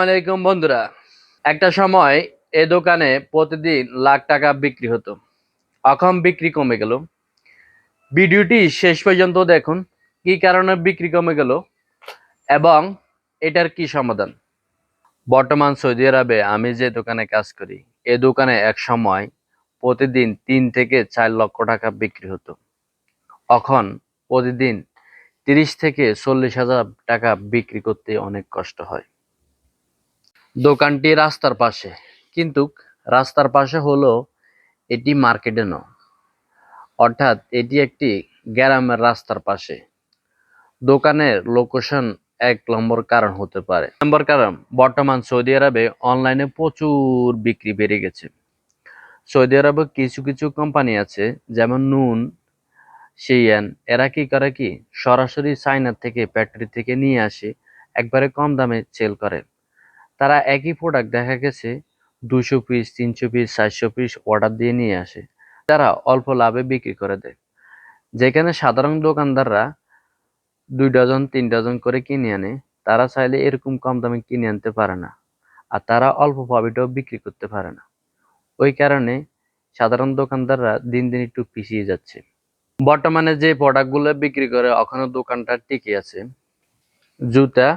আলাইকুম বন্ধুরা, একটা সময় এ দোকানে প্রতিদিন লাখ টাকা বিক্রি হতো। এখন বিক্রি কমে গেল। ভিডিওটি শেষ পর্যন্ত দেখুন কি কারণে বিক্রি কমে গেল এবং এটার কি সমাধান। বর্তমান সৌদি আরবে আমি যে দোকানে কাজ করি, এ দোকানে এক সময় প্রতিদিন 3 থেকে 4 লক্ষ টাকা বিক্রি হতো। এখন প্রতিদিন 30 থেকে 40,000 টাকা বিক্রি করতে অনেক কষ্ট হয়। দোকানটি রাস্তার পাশে, কিন্তু রাস্তার পাশে হলো এটি মার্কেটে নয়, অর্থাৎ এটি একটি গ্রামের রাস্তার পাশে। দোকানের লোকেশন 1 নম্বর কারণ হতে পারে। নম্বর কারণ, বর্তমান সৌদি আরবে অনলাইনে প্রচুর বিক্রি বেড়ে গেছে। সৌদি আরবে কিছু কিছু কোম্পানি আছে, যেমন নুন, সিয়ান, এরা কি করে কি সরাসরি চায়না থেকে ফ্যাক্টরি থেকে নিয়ে আসে, একবারে কম দামে সেল করে। তারা একই প্রোডাক্ট দেখা গেছে 200 পিস, 300 পিস, 400 পিস অর্ডার দিয়ে নিয়ে আসে। তারা অল্প লাভে বিক্রি করে দেয়, যেখানে সাধারণ দোকানদাররা 2 ডজন 3 ডজন করে কিনে আনে। তারা চাইলে এরকম কম দামে কিনে আনতে পারে না, আর তারা অল্প প্রফিটেও বিক্রি করতে পারে না। ওই কারণে সাধারণ দোকানদাররা দিন দিন একটু পিছিয়ে যাচ্ছে। বর্তমানে যে প্রোডাক্টগুলো বিক্রি করে ওখানে দোকানটা টিকে আছে: জুতা,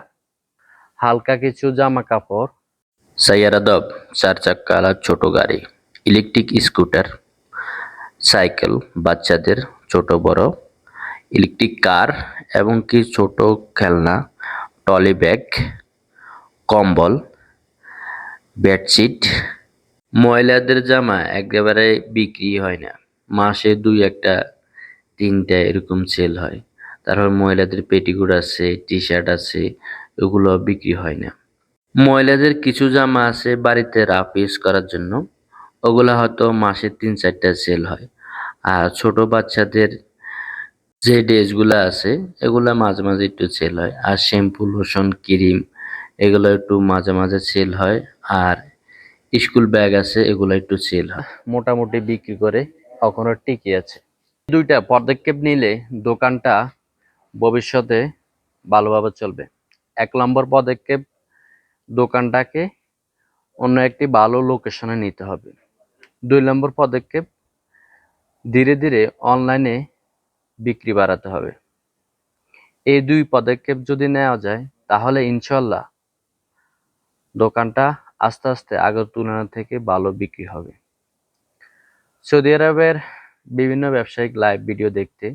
হালকা কিছু জামা কাপড়, সাইয়ারাদব 4 চাক্কা ছোট গাড়ি, ইলেকট্রিক স্কুটার, সাইকেল, বাচ্চাদের ছোট বড়, ইলেকট্রিক কার এবং কি ছোট খেলনা, ট্রলি ব্যাগ, কম্বল, বেডশিট। মহিলাদের জামা একেবারে বিক্রি হয় না, মাসে 2-1টা 3টা এরকম সেল হয়। তারপর মহিলাদের পেটিকোট আছে, টি শার্ট আছে, এগুলো বিক্রি হয় না। মহিলাদের কিছু জামা আছে বাড়িতে রাফ ইউজ করার জন্য, ওগুলা হয়তো মাসে 3-4টা সেল হয়। আর ছোট বাচ্চাদের যে ড্রেসগুলা আছে এগুলা মাঝে মাঝে একটু সেল হয়। আর শ্যাম্পু, লোশন, ক্রিম এগুলো একটু মাঝে মাঝে সেল হয়। আর স্কুল ব্যাগ আছে, এগুলো একটু সেল হয়। মোটামুটি বিক্রি করে এখনো টিকে আছে। 2টা পদক্ষেপ নিলে দোকানটা ভবিষ্যতে ভালোভাবে চলবে। 1 নম্বর পদক্ষেপ, দোকানটাকে অন্য একটি ভালো লোকেশনে নিতে হবে। 2 নম্বর পদক্ষেপ, ধীরে ধীরে অনলাইনে বিক্রি বাড়াতে হবে। এই 2 পদক্ষেপ যদি নেওয়া যায় তাহলে ইনশাল্লাহ দোকানটা আস্তে আস্তে আগের তুলনা থেকে ভালো বিক্রি হবে। সৌদি আরবের বিভিন্ন ব্যবসায়িক লাইভ ভিডিও দেখতে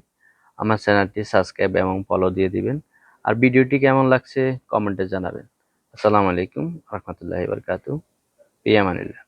আমার চ্যানেলটি সাবস্ক্রাইব এবং ফলো দিয়ে দিবেন। আর ভিডিওটি কেমন লাগছে কমেন্টে জানাবেন। আসসালামু আলাইকুম রহমতুল্লাহি ওয়া বারাকাতুহু। ফি আমানিল্লাহ।